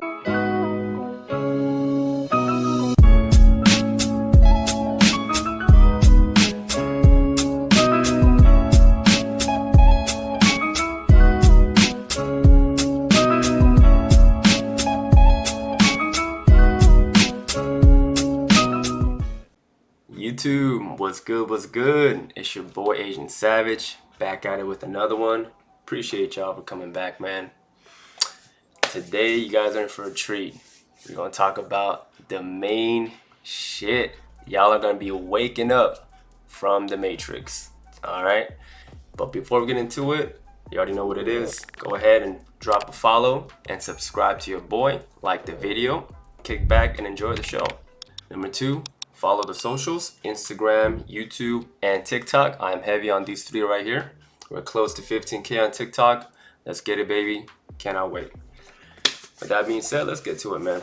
YouTube, what's good, what's good? It's your boy Asian Savage, back at it with another one. Appreciate y'all for coming back, man. Today, you guys are in for a treat. We're gonna talk about the main shit. Y'all are gonna be waking up from the Matrix, all right? But before we get into it, you already know what it is. Go ahead and drop a follow and subscribe to your boy. Like the video, kick back and enjoy the show. Number 2, follow the socials, Instagram, YouTube, and TikTok. I'm heavy on these 3 right here. We're close to 15K on TikTok. Let's get it, baby. Cannot wait. With that being said, let's get to it, man.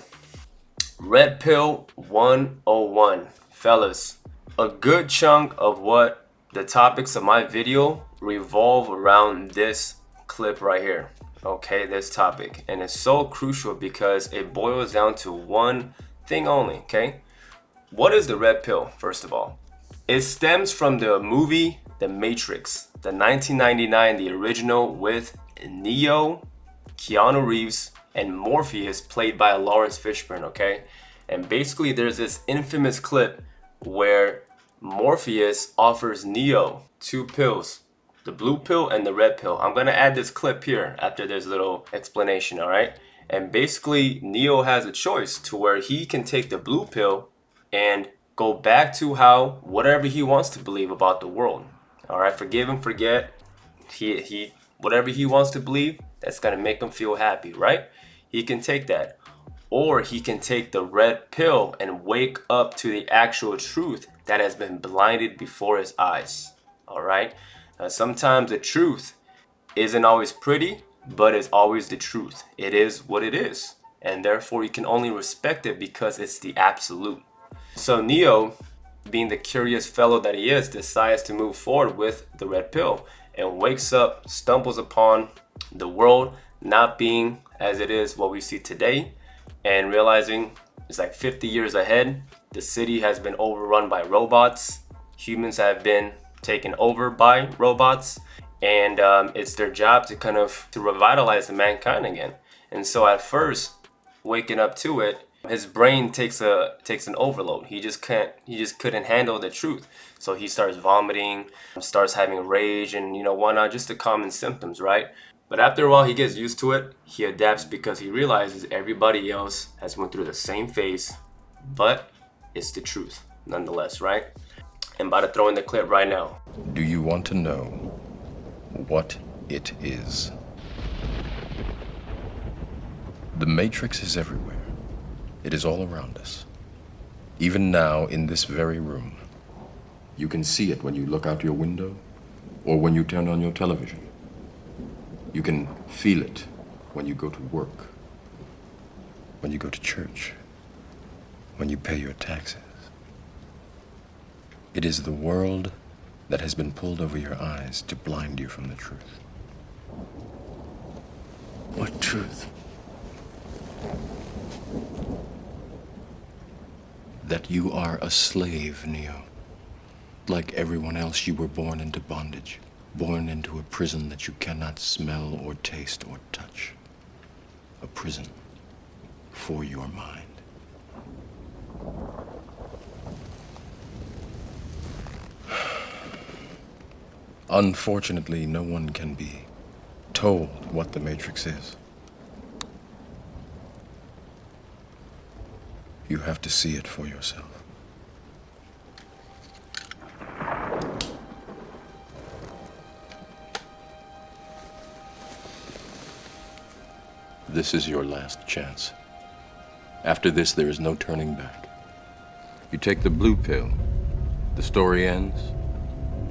Red Pill 101. Fellas, a good chunk of what the topics of my video revolve around this clip right here. Okay, this topic. And it's so crucial because it boils down to one thing only, okay? What is the red pill, first of all? It stems from the movie The Matrix, the 1999, the original with Neo, Keanu Reeves, and Morpheus, played by Lawrence Fishburne, okay? And basically there's this infamous clip where Morpheus offers Neo 2 pills, the blue pill and the red pill. I'm gonna add this clip here after this little explanation, all right? And basically Neo has a choice to where he can take the blue pill and go back to how whatever he wants to believe about the world. All right, forgive and forget. He whatever he wants to believe, that's gonna make him feel happy, right? He can take that, or he can take the red pill and wake up to the actual truth that has been blinded before his eyes. All right. Now, sometimes the truth isn't always pretty, but it's always the truth. It is what it is, and therefore you can only respect it because it's the absolute. So Neo, being the curious fellow that he is, decides to move forward with the red pill and wakes up, stumbles upon the world not being as it is what we see today, and realizing it's like 50 years ahead. The city has been overrun by robots. Humans have been taken over by robots, and it's their job to revitalize the mankind again. And so at first, waking up to it, his brain takes an overload. He just couldn't handle the truth. So he starts vomiting, starts having rage, and whatnot, just the common symptoms, right? But after a while, he gets used to it. He adapts because he realizes everybody else has went through the same phase, but it's the truth nonetheless, right? I'm about to throw in the clip right now. Do you want to know what it is? The Matrix is everywhere. It is all around us. Even now, in this very room. You can see it when you look out your window or when you turn on your television. You can feel it when you go to work, when you go to church, when you pay your taxes. It is the world that has been pulled over your eyes to blind you from the truth. What truth? That you are a slave, Neo. Like everyone else, you were born into bondage, born into a prison that you cannot smell or taste or touch. A prison for your mind. Unfortunately, no one can be told what the Matrix is. You have to see it for yourself. This is your last chance. After this, there is no turning back. You take the blue pill, the story ends.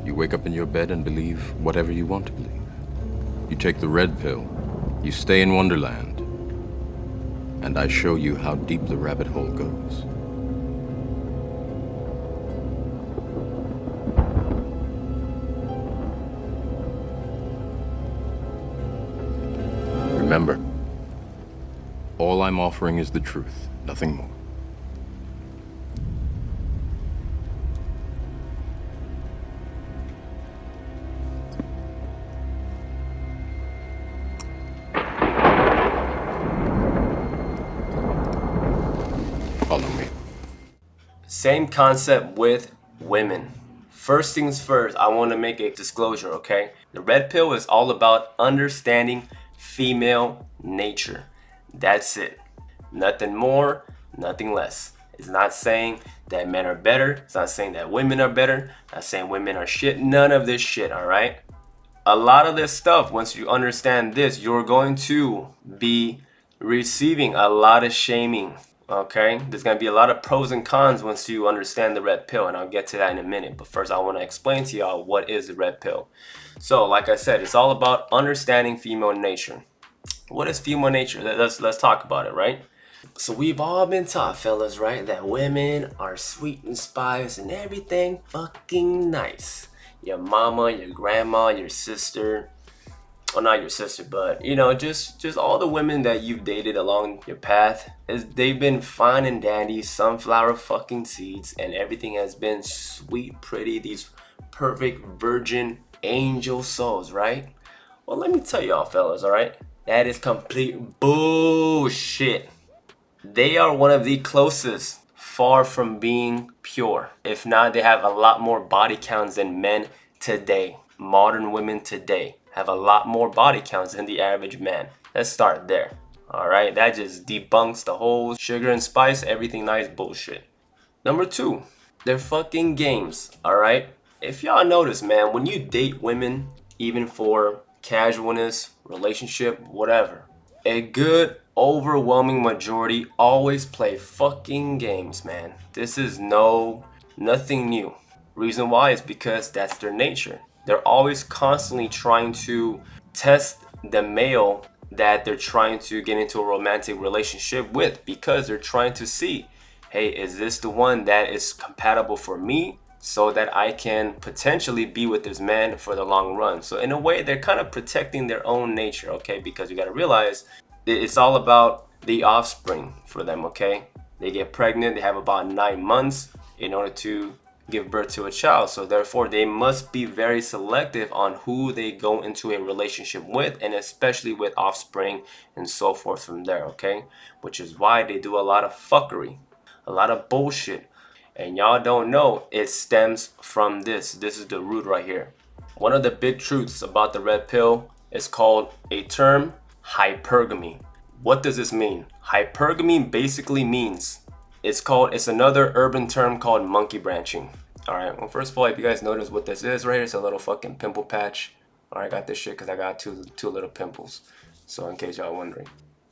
You wake up in your bed and believe whatever you want to believe. You take the red pill, you stay in Wonderland, and I show you how deep the rabbit hole goes. Remember, all I'm I'm offering is the truth, nothing more. Follow me. Same concept with women. First things first, I want to make a disclosure, okay? The red pill is all about understanding female nature. That's it. Nothing more, nothing less. It's not saying that men are better. It's not saying that women are better. Not saying women are shit. None of this shit, all right? A lot of this stuff, once you understand this, you're going to be receiving a lot of shaming. Okay, there's gonna be a lot of pros and cons once you understand the red pill, and I'll get to that in a minute. But first, I want to explain to y'all what is the red pill. So, like I said, it's all about understanding female nature. What is female nature? Let's talk about it, right? So we've all been taught, fellas, right, that women are sweet and spice and everything fucking nice. Your mama, your grandma, your sister. Well, not your sister, but you know, just all the women that you've dated along your path, they've been fine and dandy, sunflower fucking seeds, and everything has been sweet, pretty, these perfect virgin angel souls, right? Well, let me tell y'all, fellas, all right, that is complete bullshit. They are one of the closest, far from being pure. If not, they have a lot more body counts than men today. Modern women today have a lot more body counts than the average man. Let's start there. All right, that just debunks the whole sugar and spice, everything nice bullshit. Number two, they're fucking games. All right, if y'all notice, man, when you date women, even for casualness, relationship, whatever, a good overwhelming majority always play fucking games, man. This is nothing new. Reason why is because that's their nature. They're always constantly trying to test the male that they're trying to get into a romantic relationship with, because they're trying to see, hey, is this the one that is compatible for me, so that I can potentially be with this man for the long run. So in a way, they're kind of protecting their own nature, okay? Because you got to realize it's all about the offspring for them, okay? They get pregnant, they have about 9 months in order to give birth to a child. So therefore, they must be very selective on who they go into a relationship with, and especially with offspring and so forth from there, okay? Which is why they do a lot of fuckery, a lot of bullshit. And y'all don't know, it stems from this. This is the root right here. One of the big truths about the red pill is called a term, hypergamy. What does this mean? Hypergamy basically means it's another urban term called monkey branching. All right, well, first of all, if you guys notice what this is right here, it's a little fucking pimple patch. All right, I got this shit because I got two little pimples. So in case y'all wondering.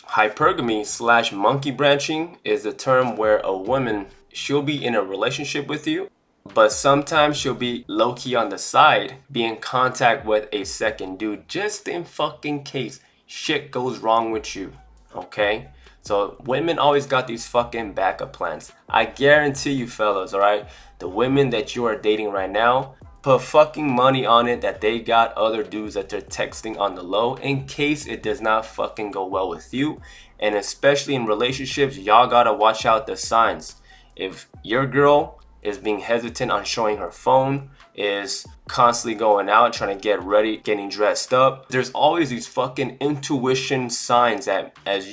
Hypergamy / monkey branching is the term where a woman, she'll be in a relationship with you, but sometimes she'll be low-key on the side, be in contact with a second dude, just in fucking case shit goes wrong with you, okay? So women always got these fucking backup plans. I guarantee you, fellas, all right? The women that you are dating right now, put fucking money on it that they got other dudes that they're texting on the low in case it does not fucking go well with you. And especially in relationships, y'all gotta watch out the signs. If your girl is being hesitant on showing her phone, is constantly going out, trying to get ready, getting dressed up, there's always these fucking intuition signs that as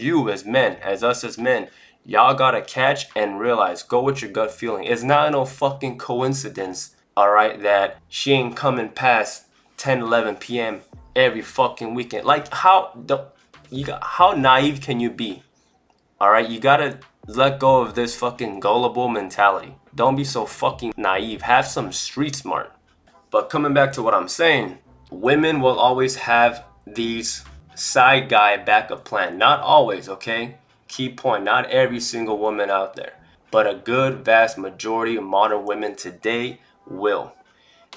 us as men, y'all gotta catch and realize, go with your gut feeling. It's not no fucking coincidence, all right, that she ain't coming past 10, 11 p.m. every fucking weekend. Like, how naive can you be? All right, you gotta let go of this fucking gullible mentality. Don't be so fucking naive. Have some street smart. But coming back to what I'm saying, women will always have these side guy backup plan. Not always, okay? Key point, not every single woman out there, but a good vast majority of modern women today will.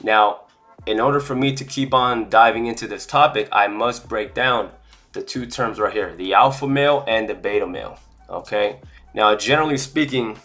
Now, in order for me to keep on diving into this topic, I must break down the two terms right here, the alpha male and the beta male, okay? Now, generally speaking,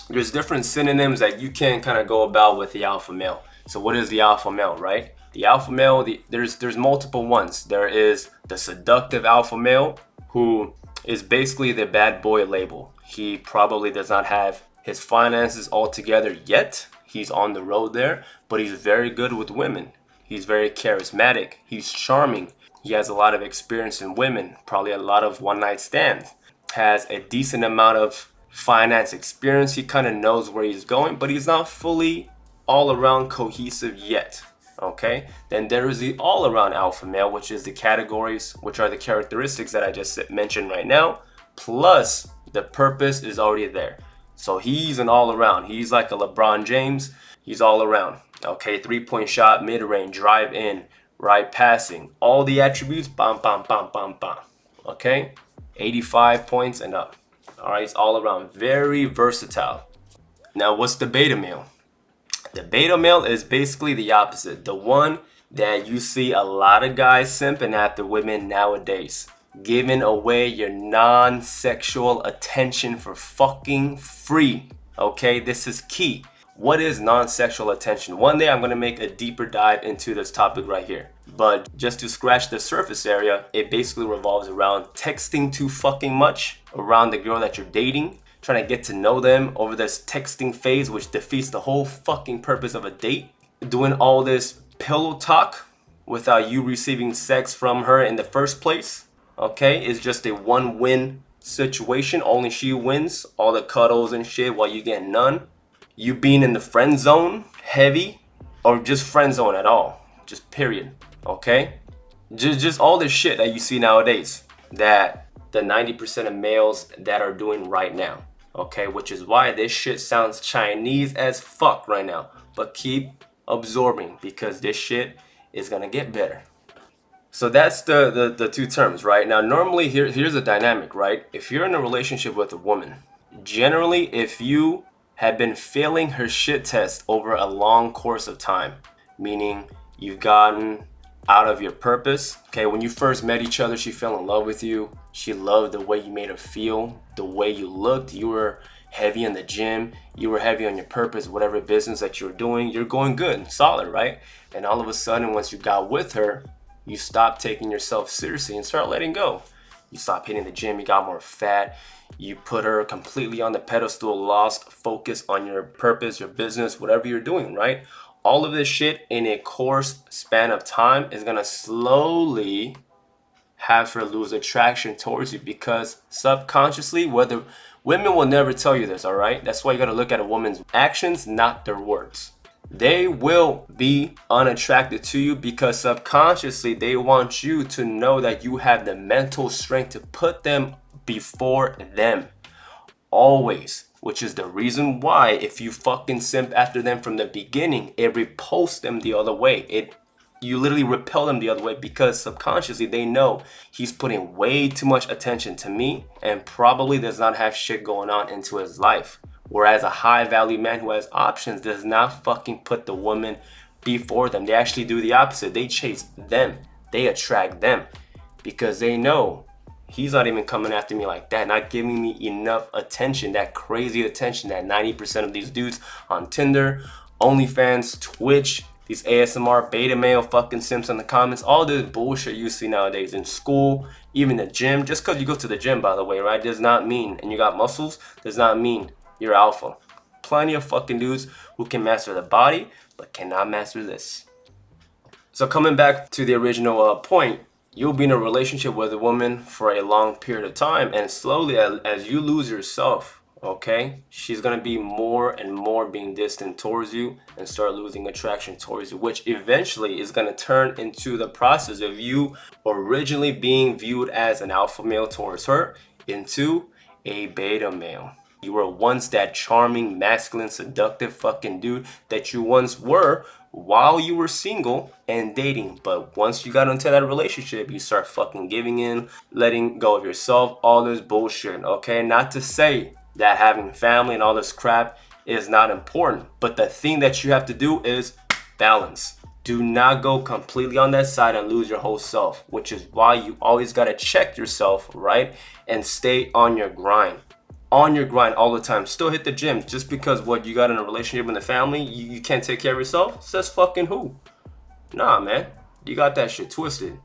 there's different synonyms that you can kind of go about with the alpha male. So what is the alpha male, right? The alpha male, there's multiple ones. There is the seductive alpha male who is basically the bad boy label. He probably does not have his finances all together yet. He's on the road there, but he's very good with women. He's very charismatic. He's charming. He has a lot of experience in women, probably a lot of one night stands. Has a decent amount of finance experience. He kind of knows where he's going, but he's not fully all around cohesive yet. Okay, then there is the all around alpha male, which is the categories, which are the characteristics that I just mentioned right now, plus the purpose is already there. So he's an all around. He's like a LeBron James. He's all around. Okay, 3-point shot, mid range, drive in, right passing, all the attributes, bam, bam, bam, bam, bam. Okay, 85 points and up. All right, it's all around, very versatile. Now, what's the beta male? The beta male is basically the opposite. The one that you see a lot of guys simping after women nowadays. Giving away your non-sexual attention for fucking free. Okay, this is key. What is non-sexual attention? One day I'm going to make a deeper dive into this topic right here. But just to scratch the surface area, it basically revolves around texting too fucking much around the girl that you're dating. Trying to get to know them over this texting phase, which defeats the whole fucking purpose of a date. Doing all this pillow talk without you receiving sex from her in the first place. Okay, it's just a one-win situation. Only she wins. All the cuddles and shit while you get none. You being in the friend zone, heavy, or just friend zone at all. Just period. Okay? Just all this shit that you see nowadays. That the 90% of males that are doing right now. Okay, which is why this shit sounds Chinese as fuck right now. But keep absorbing because this shit is gonna get better. So that's the two terms, right? Now, normally here's a dynamic, right? If you're in a relationship with a woman, generally if you have been failing her shit test over a long course of time, meaning you've gotten out of your purpose. Okay, when you first met each other, she fell in love with you. She loved the way you made her feel, the way you looked. You were heavy in the gym. You were heavy on your purpose, whatever business that you're doing. You're going good, solid, right? And all of a sudden, once you got with her, you stopped taking yourself seriously and start letting go. You stopped hitting the gym. You got more fat. You put her completely on the pedestal, lost focus on your purpose, your business, whatever you're doing, right? All of this shit in a course span of time is gonna slowly have her lose attraction towards you because subconsciously, whether women will never tell you this, all right? That's why you gotta look at a woman's actions, not their words. They will be unattracted to you because subconsciously they want you to know that you have the mental strength to put them before them. Always. Which is the reason why if you fucking simp after them from the beginning, it repulses them the other way. You literally repel them the other way because subconsciously they know he's putting way too much attention to me and probably does not have shit going on into his life. Whereas a high value man who has options does not fucking put the woman before them. They actually do the opposite. They chase them. They attract them because they know he's not even coming after me like that, not giving me enough attention, that crazy attention that 90% of these dudes on Tinder, OnlyFans, Twitch, these ASMR beta male fucking simps in the comments, all this bullshit you see nowadays in school, even the gym. Just because you go to the gym, by the way, right, does not mean, and you got muscles, does not mean you're alpha. Plenty of fucking dudes who can master the body, but cannot master this. So coming back to the original point, you'll be in a relationship with a woman for a long period of time, and slowly as you lose yourself, okay, she's gonna be more and more being distant towards you and start losing attraction towards you, which eventually is gonna turn into the process of you originally being viewed as an alpha male towards her into a beta male. You were once that charming, masculine, seductive fucking dude that you once were while you were single and dating. But once you got into that relationship, you start fucking giving in, letting go of yourself, all this bullshit, okay? Not to say that having family and all this crap is not important, but the thing that you have to do is balance. Do not go completely on that side and lose your whole self, which is why you always got to check yourself, right? And stay on your grind. On your grind all the time. Still hit the gym. Just because what you got in a relationship with the family, you can't take care of yourself? Says fucking who? Nah, man. You got that shit twisted.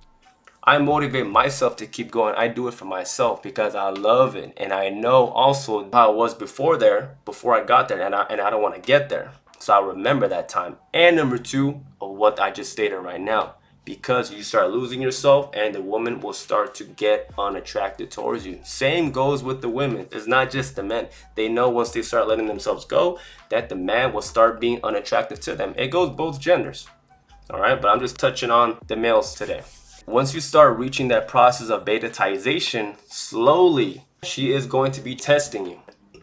I motivate myself to keep going. I do it for myself because I love it. And I know also how it was before I got there, and I don't want to get there. So I remember that time. And number two, of what I just stated right now. Because you start losing yourself and the woman will start to get unattracted towards you. Same goes with the women. It's not just the men. They know once they start letting themselves go that the man will start being unattractive to them. It goes both genders. All right, but I'm just touching on the males today. Once you start reaching that process of betatization, slowly she is going to be testing you.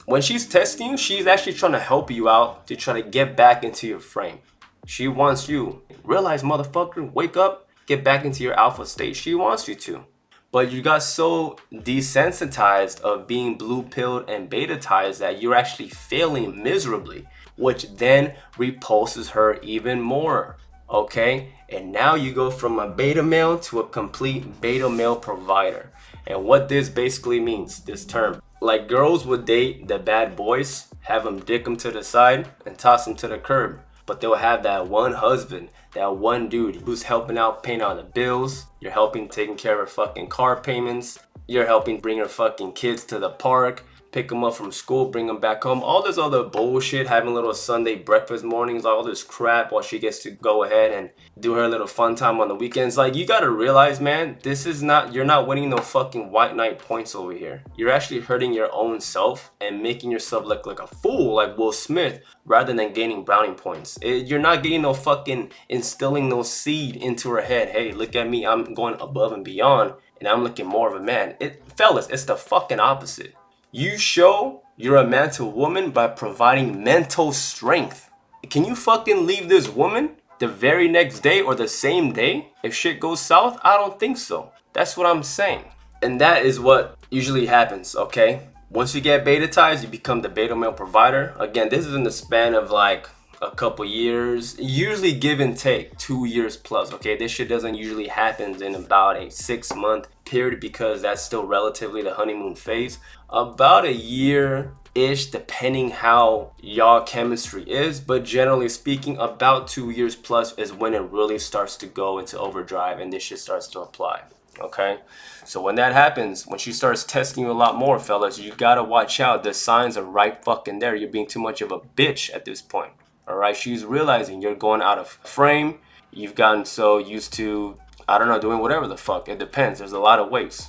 When she's testing you, she's actually trying to help you out to try to get back into your frame. She wants you. Realize, motherfucker, wake up, get back into your alpha state. She wants you to. But you got so desensitized of being blue pilled and betatized that you're actually failing miserably, which then repulses her even more. Okay? And now you go from a beta male to a complete beta male provider. And what this basically means, this term, like girls would date the bad boys, have them dick them to the side and toss them to the curb. But they'll have that one husband, that one dude who's helping out paying all the bills. You're helping taking care of her fucking car payments. You're helping bring her fucking kids to the park, pick them up from school, bring them back home. All this other bullshit, having little Sunday breakfast mornings, all this crap while she gets to go ahead and do her little fun time on the weekends. Like, you gotta realize, man, this is not, you're not winning no fucking white knight points over here. You're actually hurting your own self and making yourself look like a fool, like Will Smith, rather than gaining brownie points. You're not getting no fucking instilling no seed into her head. Hey, look at me, I'm going above and beyond, and I'm looking more of a man. Fellas, it's the fucking opposite. You show you're a man to a woman by providing mental strength. Can you fucking leave this woman the very next day or the same day if shit goes south? I don't think so. That's what I'm saying. And that is what usually happens, okay? Once you get betatized, you become the beta male provider. Again, this is in the span of like a couple years, usually give and take 2 years plus. Okay, this shit doesn't usually happen in about a 6-month period because that's still relatively the honeymoon phase. About a year-ish, depending how y'all chemistry is, but generally speaking, about 2 years plus is when it really starts to go into overdrive and this shit starts to apply. Okay, so when that happens, when she starts testing you a lot more, fellas, you gotta watch out. The signs are right fucking there. You're being too much of a bitch at this point. All right, she's realizing you're going out of frame. You've gotten so used to, I don't know, doing whatever the fuck. It depends. There's a lot of ways.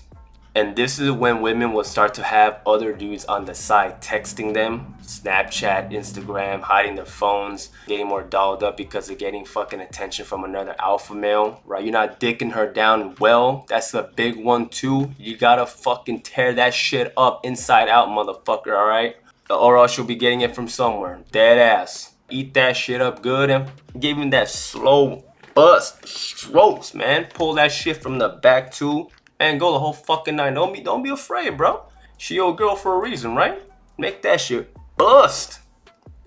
And this is when women will start to have other dudes on the side texting them, Snapchat, Instagram, hiding their phones, getting more dolled up because they're getting fucking attention from another alpha male, right? You're not dicking her down well. That's a big one too. You gotta fucking tear that shit up inside out, motherfucker, all right? Or else you'll be getting it from somewhere. Dead ass. Eat that shit up good and give him that slow bust strokes, man. Pull that shit from the back too and go the whole fucking night. Don't be afraid, bro. She your girl for a reason, right? Make that shit bust.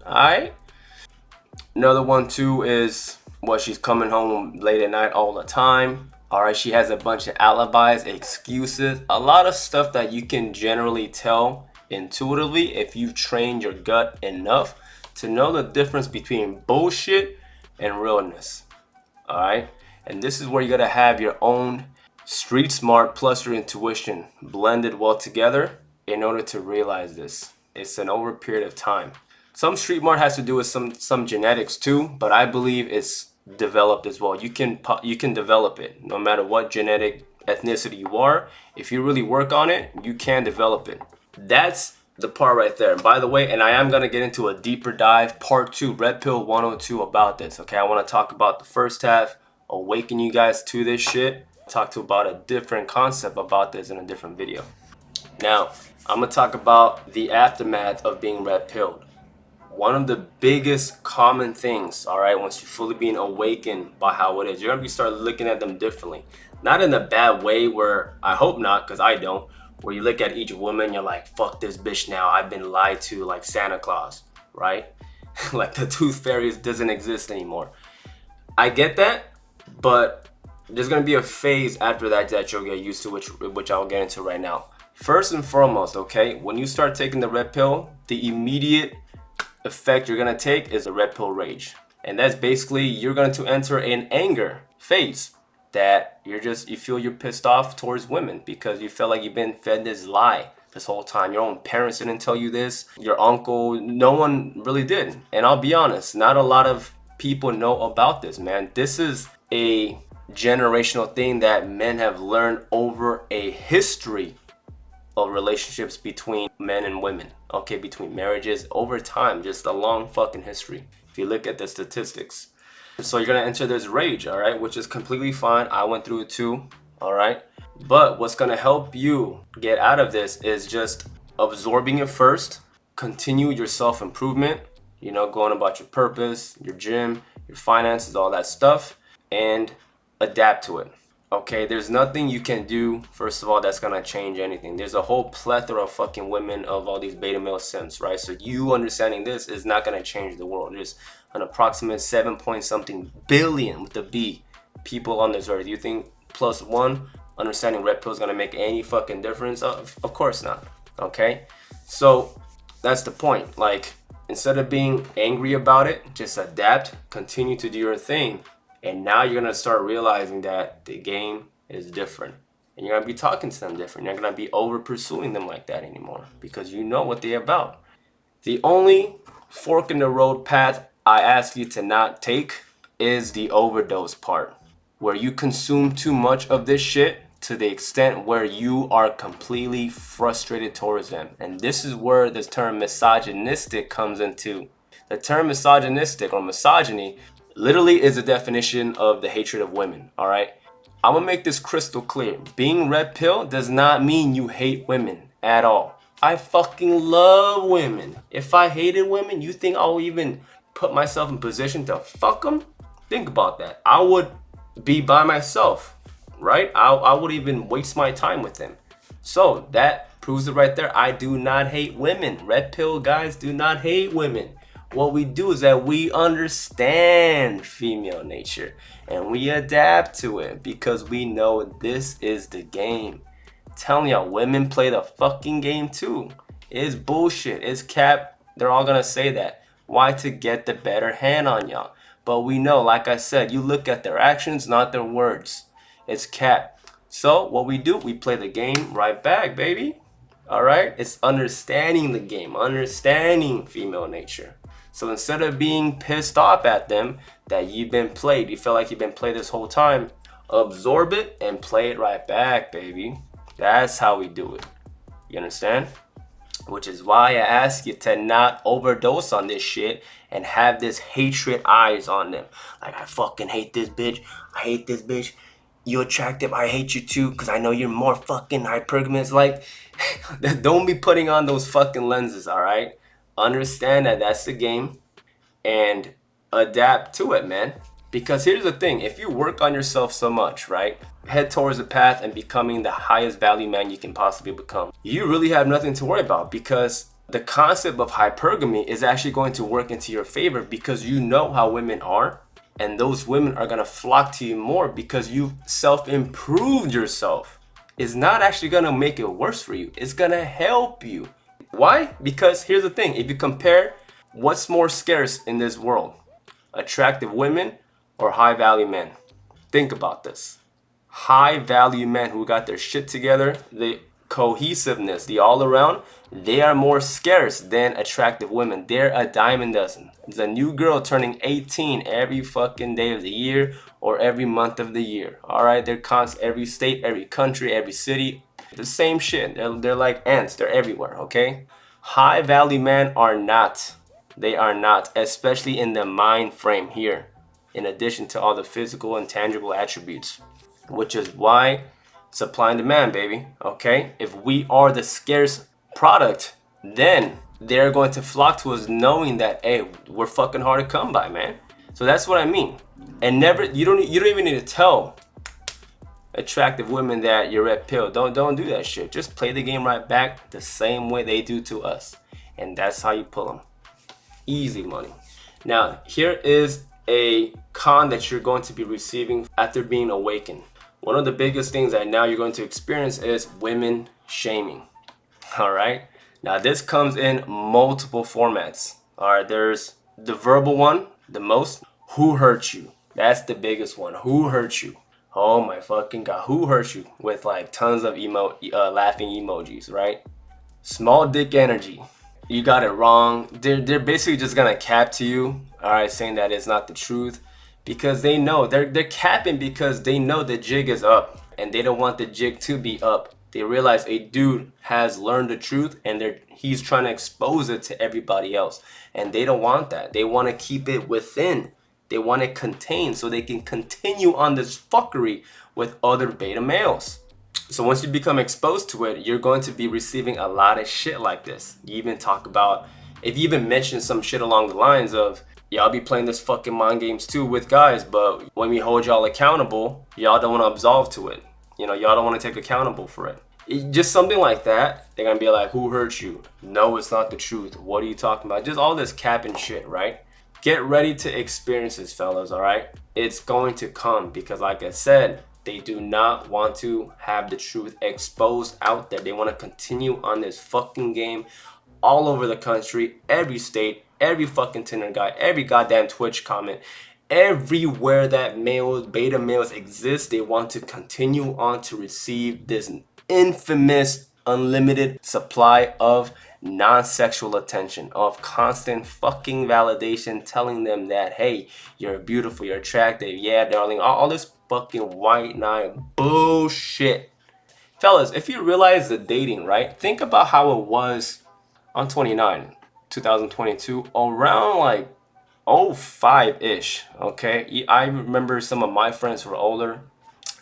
Alright? Another one too is what she's coming home late at night all the time. Alright, she has a bunch of alibis, excuses, a lot of stuff that you can generally tell intuitively if you've trained your gut enough to know the difference between bullshit and realness. Alright? And this is where you gotta have your own street smart plus your intuition blended well together in order to realize this. It's an over period of time. Some street smart has to do with some genetics too, but I believe it's developed as well. You can develop it no matter what genetic ethnicity you are. If you really work on it, you can develop it. That's the part right there. And by the way, and I am going to get into a deeper dive, part 2, Red Pill 102 about this. Okay, I want to talk about the first half, awaken you guys to this shit, talk to about a different concept about this in a different video. Now, I'm going to talk about the aftermath of being red pilled. One of the biggest common things, all right, once you're fully being awakened by how it is, you're going to be start looking at them differently. Not in a bad way where, I hope not, because I don't, where you look at each woman, you're like, fuck this bitch now, I've been lied to like Santa Claus, right? Like the tooth fairies doesn't exist anymore. I get that, but there's gonna be a phase after that that you'll get used to, which I'll get into right now. First and foremost, okay, when you start taking the red pill, the immediate effect you're gonna take is the red pill rage. And that's basically, you're going to enter an anger phase. that you feel you're pissed off towards women because you feel like you've been fed this lie this whole time. Your own parents didn't tell you this. Your uncle, no one really did. And I'll be honest, not a lot of people know about this, man. This is a generational thing that men have learned over a history of relationships between men and women, okay, between marriages over time, just a long fucking history if you look at the statistics. So you're gonna enter this rage, all right, which is completely fine. I went through it too, all right. But what's gonna help you get out of this is just absorbing it first, continue your self-improvement, you know, going about your purpose, your gym, your finances, all that stuff, and adapt to it. Okay, there's nothing you can do, first of all, that's gonna change anything. There's a whole plethora of fucking women of all these beta male simps, right? So you understanding this is not gonna change the world. There's an approximate 7 point something billion with the B people on this earth. You think plus one understanding red pill is gonna make any fucking difference? Of course not. Okay, so that's the point. Like, instead of being angry about it, just adapt, continue to do your thing. And now you're gonna start realizing that the game is different. And you're gonna be talking to them different. You're not gonna be over pursuing them like that anymore because you know what they're about. The only fork in the road path I ask you to not take is the overdose part, where you consume too much of this shit to the extent where you are completely frustrated towards them. And this is where the term misogynistic comes into. The term misogynistic or misogyny literally is a definition of the hatred of women, all right? I'm gonna make this crystal clear. Being red pill does not mean you hate women at all. I fucking love women. If I hated women, you think I'll even put myself in position to fuck them? Think about that. I would be by myself, right? I would even waste my time with them. So that proves it right there. I do not hate women. Red pill guys do not hate women. What we do is that we understand female nature and we adapt to it because we know this is the game. I'm telling y'all, women play the fucking game too. It's bullshit. It's cap. They're all gonna say that. Why? To get the better hand on y'all. But we know, like I said, you look at their actions, not their words. It's cap. So what we do, we play the game right back, baby. All right? It's understanding the game, understanding female nature. So instead of being pissed off at them that you've been played, you feel like you've been played this whole time, absorb it and play it right back, baby. That's how we do it. You understand? Which is why I ask you to not overdose on this shit and have this hatred eyes on them. Like, I fucking hate this bitch. I hate this bitch. You attractive. I hate you too because I know you're more fucking hypergamous. Like, don't be putting on those fucking lenses, all right? Understand that that's the game and adapt to it, man. Because here's the thing, if you work on yourself so much, right, head towards the path and becoming the highest value man you can possibly become, you really have nothing to worry about because the concept of hypergamy is actually going to work into your favor because you know how women are and those women are going to flock to you more because you've self-improved yourself. It's not actually going to make it worse for you. It's going to help you. Why? Because here's the thing. If you compare what's more scarce in this world, attractive women or high value men, think about this. High value men who got their shit together, the cohesiveness, the all around, they are more scarce than attractive women. They're a dime a dozen. There's a new girl turning 18 every fucking day of the year or every month of the year. All right, they're constant, every state, every country, every city. The same shit. They're like ants. They're everywhere, okay? High value men are not. They are not, especially in the mind frame here, in addition to all the physical and tangible attributes, which is why supply and demand, baby, okay? If we are the scarce product, then they're going to flock to us knowing that, hey, we're fucking hard to come by, man. So that's what I mean. And never, you don't even need to tell attractive women that you're red pill. Don't do that shit. Just play the game right back the same way they do to us. And that's how you pull them. Easy money. Now, here is a con that you're going to be receiving after being awakened. One of the biggest things that now you're going to experience is women shaming. All right. Now, this comes in multiple formats. All right. There's the verbal one, the most. Who hurt you? That's the biggest one. Who hurt you? Oh my fucking god, who hurt you? With like tons of laughing emojis, right? Small dick energy. You got it wrong. They're basically just gonna cap to you, all right, saying that it's not the truth, because they know they're capping because they know the jig is up and they don't want the jig to be up. They realize a dude has learned the truth and he's trying to expose it to everybody else, and they don't want that. They want to keep it within. They want it contained so they can continue on this fuckery with other beta males. So once you become exposed to it, you're going to be receiving a lot of shit like this. You even talk about, if you even mention some shit along the lines of, yeah, I'll be playing this fucking mind games too with guys, but when we hold y'all accountable, y'all don't want to absolve to it. You know, y'all don't want to take accountable for it. Just something like that. They're going to be like, who hurt you? No, it's not the truth. What are you talking about? Just all this capping shit, right? Get ready to experience this, fellas, all right? It's going to come because, like I said, they do not want to have the truth exposed out there. They want to continue on this fucking game all over the country, every state, every fucking Tinder guy, every goddamn Twitch comment, everywhere that beta males exist. They want to continue on to receive this infamous unlimited supply of non-sexual attention, of constant fucking validation, telling them that, hey, you're beautiful, you're attractive, yeah, darling, all this fucking white knight bullshit. Fellas, if you realize the dating, right, think about how it was on 2022, around like 05-ish, okay? I remember some of my friends who were older,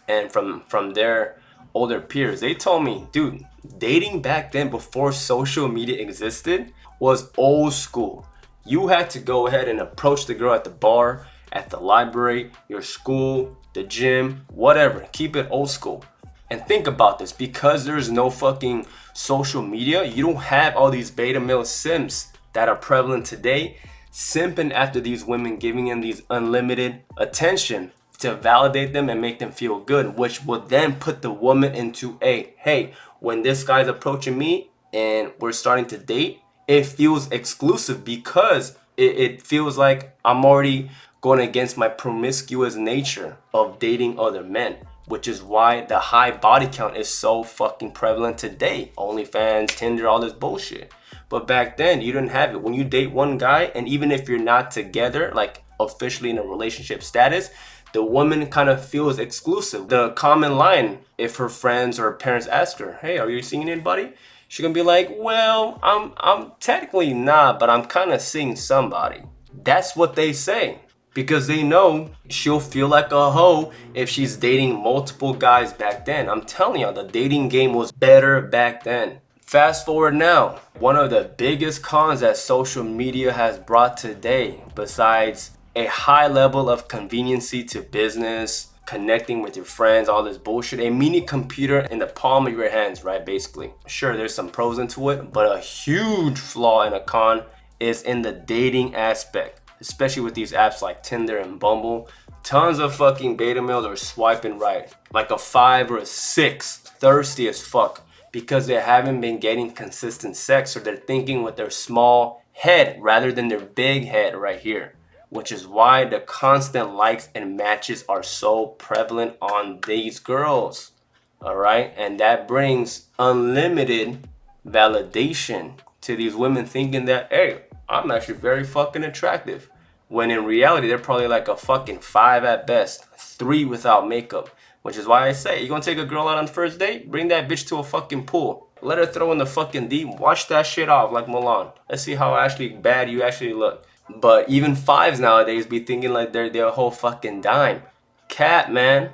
and from their older peers, they told me, dude, dating back then before social media existed was old school. You had to go ahead and approach the girl at the bar, at the library, your school, the gym, whatever. Keep it old school. And think about this, because there's no fucking social media, you don't have all these beta male simps that are prevalent today simping after these women, giving them these unlimited attention to validate them and make them feel good, which will then put the woman into a, hey, when this guy's approaching me and we're starting to date, it feels exclusive because it feels like I'm already going against my promiscuous nature of dating other men, which is why the high body count is so fucking prevalent today. OnlyFans, Tinder, all this bullshit. But back then, you didn't have it. When you date one guy, and even if you're not together, like officially in a relationship status, the woman kind of feels exclusive. The common line, if her friends or her parents ask her, hey, are you seeing anybody? She's gonna be like, well, I'm technically not, but I'm kind of seeing somebody. That's what they say, because they know she'll feel like a hoe if she's dating multiple guys back then. I'm telling y'all, the dating game was better back then. Fast forward now, one of the biggest cons that social media has brought today, besides a high level of conveniency to business, connecting with your friends, all this bullshit, a mini computer in the palm of your hands, right, basically. Sure, there's some pros into it, but a huge flaw and a con is in the dating aspect, especially with these apps like Tinder and Bumble. Tons of fucking beta males are swiping right, like a 5 or a 6, thirsty as fuck, because they haven't been getting consistent sex, or they're thinking with their small head rather than their big head right here, which is why the constant likes and matches are so prevalent on these girls, all right? And that brings unlimited validation to these women, thinking that, hey, I'm actually very fucking attractive, when in reality, they're probably like a fucking 5 at best, 3 without makeup. Which is why I say, you gonna take a girl out on the first date? Bring that bitch to a fucking pool. Let her throw in the fucking deep. Wash that shit off like Milan. Let's see how actually bad you actually look. But even 5s nowadays be thinking like they're a whole fucking dime. Cat, man.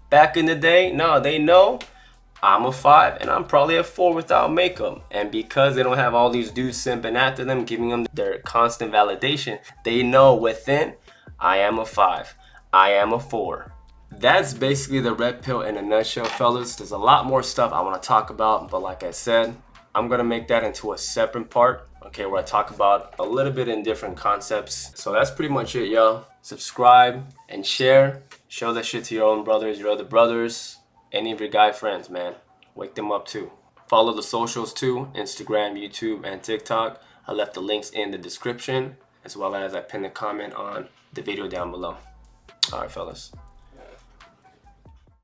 Back in the day, no, they know I'm a 5 and I'm probably a 4 without makeup. And because they don't have all these dudes simping after them, giving them their constant validation, they know within, I am a 5. I am a 4. That's basically the red pill in a nutshell, fellas. There's a lot more stuff I want to talk about, but like I said, I'm going to make that into a separate part, okay, where I talk about a little bit in different concepts. So that's pretty much it, y'all. Subscribe and share. Show that shit to your own brothers, your other brothers, any of your guy friends, man. Wake them up too. Follow the socials too, Instagram, YouTube, and TikTok. I left the links in the description, as well as I pinned a comment on the video down below. All right, fellas.